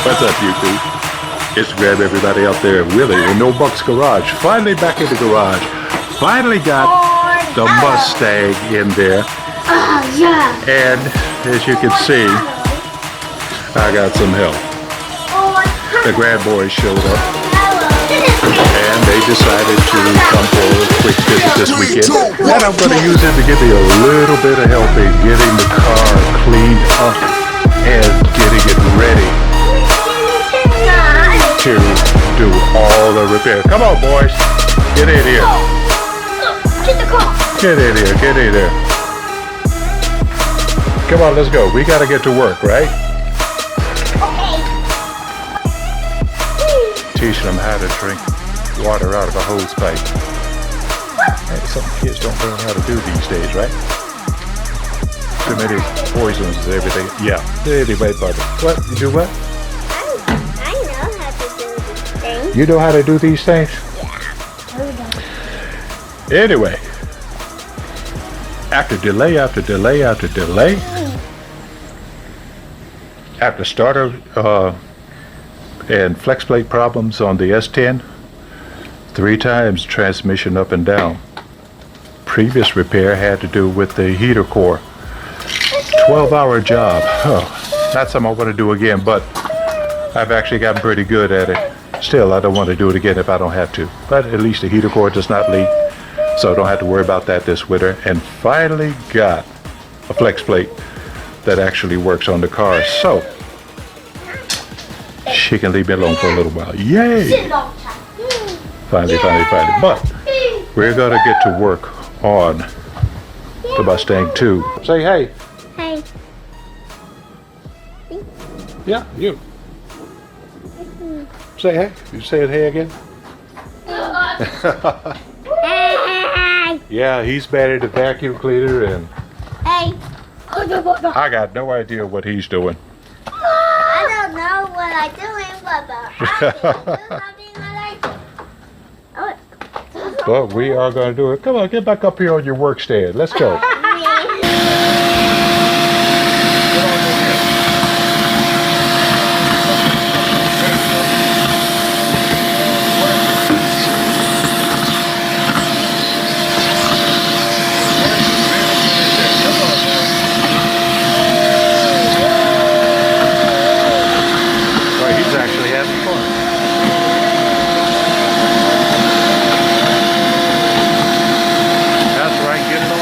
What's up, YouTube? Instagram everybody out there. Willie in No Bucks Garage. Finally back in the garage. Finally got the Mustang in there. And as you can see, I got some help. The grand boys showed up. And they decided to come for a quick visit this weekend. And I'm going to use it to give me a little bit of help in getting the car cleaned up and getting it ready to do all the repair. Come on, boys. Get in here. Get the car. Get in here. Get in here. Come on, let's go. We got to get to work, right? Okay. Teaching them how to drink water out of a hose pipe. Hey, some kids don't learn how to do these days, right? Too many poisons and everything. Yeah. Anyway, buddy. What? You do what? I know how to do these things. You know how to do these things? Yeah. Anyway. After delay, after delay, after delay. After starter and flex plate problems on the S10. 3 times transmission up and down. Previous repair had to do with the heater core. 12-hour job. Oh, not something I want to do again, but I've actually gotten pretty good at it. Still, I don't want to do it again if I don't have to. But at least the heater core does not leak, so I don't have to worry about that this winter. And finally got a flex plate that actually works on the car. So she can leave me alone for a little while. Yay! Finally. But we're going to get to work on the Mustang 2. Say hey. Hey. Yeah, you. Say hey. You say hey again? Hey. Yeah, he's bad at the vacuum cleaner, and Hey. I got no idea what he's doing. I don't know what I'm doing, but But we are going to do it. Come on, get back up here on your work stand. Let's go. He's actually having fun. That's right, get it on.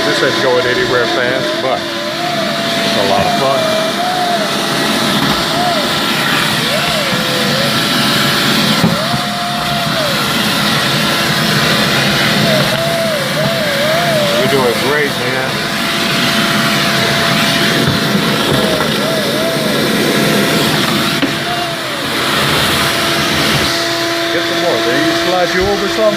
This ain't going anywhere fast, but it's a lot of fun. You're doing great, man. Get some more. Did he slide you over some?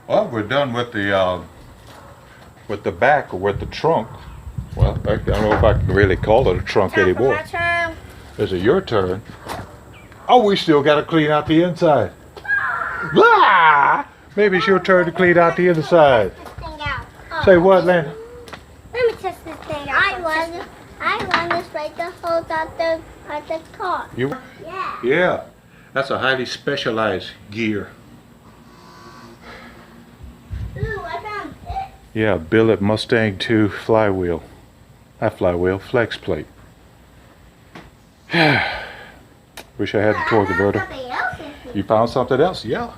Well, we're done with the back or with the trunk. Well, I don't know if I can really call it a trunk anymore. Is it your turn? Oh, we still got to clean out the inside. Ah! Maybe it's your turn to clean out the inside. This thing out. Say what, Landon? Let me test this thing out. I want to break the holes out the car. You? Yeah. Yeah. That's a highly specialized gear. Ooh, I found it. Yeah, billet Mustang 2 flywheel. Not flywheel, flex plate. Wish I had the torque converter. Something else in here. You found something else? Yeah.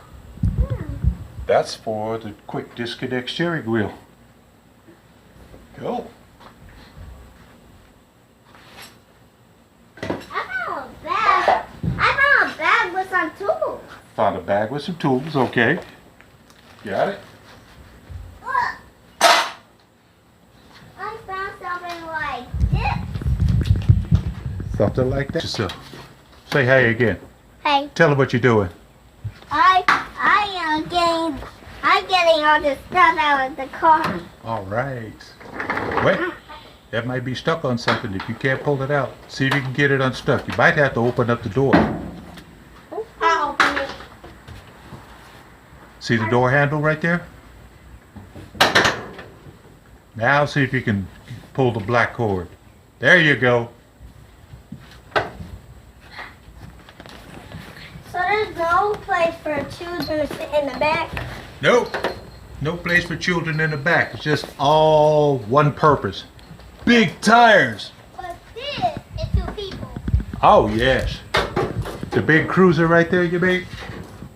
That's for the quick disconnect steering wheel. Go. I found a bag. I found a bag with some tools. Found a bag with some tools, okay. Got it? Look. I found something like this. Something like that. So, say hey again. Hey, Tell them what you're doing. I'm getting all this stuff out of the car. All right. Wait. That might be stuck on something. If you can't pull it out, see if you can get it unstuck. You might have to open up the door. I'll open it. See the door handle right there? Now see if you can pull the black cord. There you go. So there's no place for children to sit in the back. Nope. No place for children in the back. It's just all one purpose. Big tires. But this is 2 people. Oh, yes. The big cruiser right there, you mean?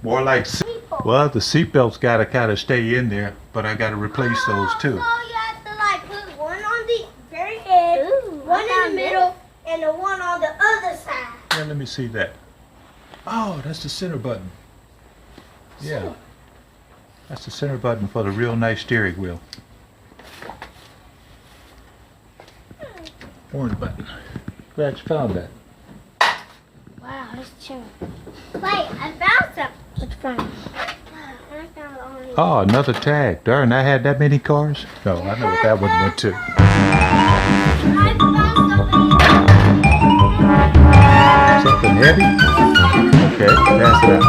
More like... People. Well, the seatbelt's got to kind of stay in there, but I got to replace those too. So you have to like put one on the very edge, one in the middle, and the one on the other side. Yeah, let me see that. Oh, that's the center button. Yeah. That's the center button for the real nice steering wheel. Orange button. Glad you found that. Wow, that's true. Wait, I found some. Which one? I found the only. Oh, another tag. Darn, I had that many cars? No, I know what that one went to. I found something. Something heavy? Okay, pass it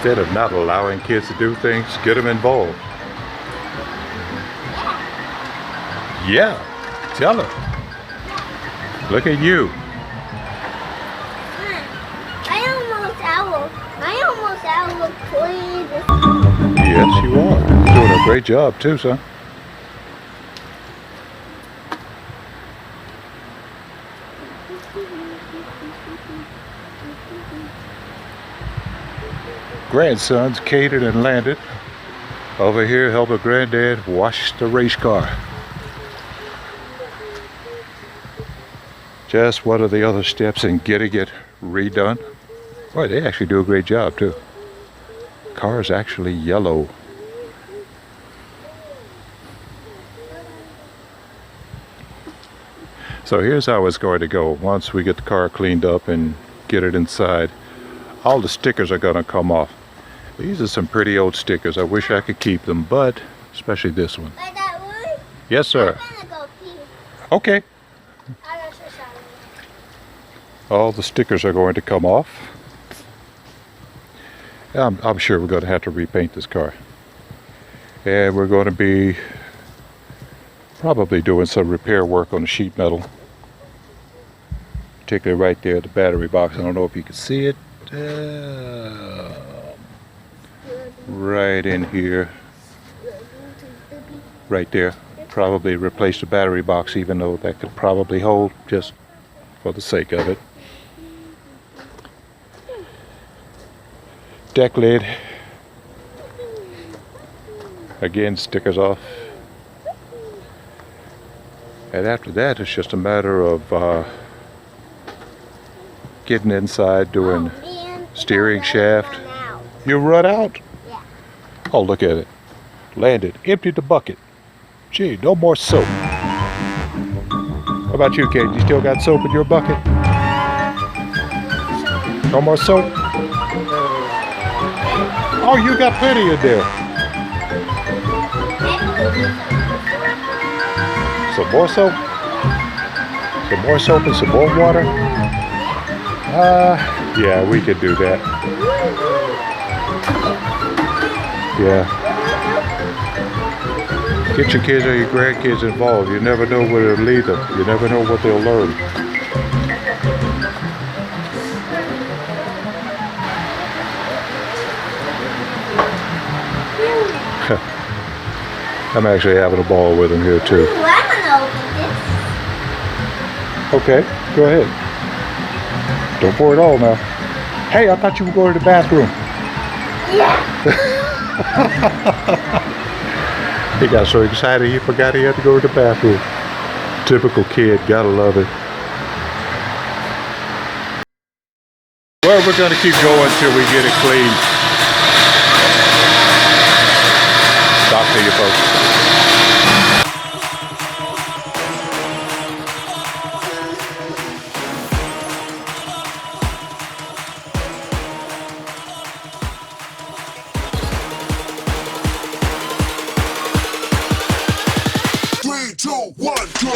Instead of not allowing kids to do things, get them involved. Yeah, tell them. Look at you. I almost will clean this. Yes, you are. You're doing a great job too, son. Grandsons Kaden and Landon over here helping Granddad wash the race car. Just one of the other steps in getting it redone. Boy, they actually do a great job too. Car is actually yellow. So here's how it's going to go. Once we get the car cleaned up and get it inside, all the stickers are going to come off. These are some pretty old stickers. I wish I could keep them, but especially this one. Like that one? Yes, sir. I'm gonna go pee. Okay. I got your shot. All the stickers are going to come off. I'm sure we're going to have to repaint this car. And we're going to be probably doing some repair work on the sheet metal. Particularly right there at the battery box. I don't know if you can see it. Right in here. Right there. Probably replace the battery box, even though that could probably hold, just for the sake of it. Deck lid. Again, stickers off. And after that, it's just a matter of getting inside, doing steering shaft. You run out? Yeah. Oh, look at it. Landed. Emptied the bucket. Gee, no more soap. How about you, Kate? You still got soap in your bucket? No more soap? Oh, you got plenty in there. Some more soap? Some more soap and some more water? Yeah, we could do that. Yeah. Get your kids or your grandkids involved. You never know where it'll lead them. You never know what they'll learn. I'm actually having a ball with them here too. Ooh, I'm gonna open this. Okay, go ahead. Don't pour it all now. Hey, I thought you were going to the bathroom. Yeah. He got so excited he forgot he had to go to the bathroom. Typical kid, gotta love it. Well, we're gonna keep going till we get it clean. Talk to you folks. 3, 2, 1, go!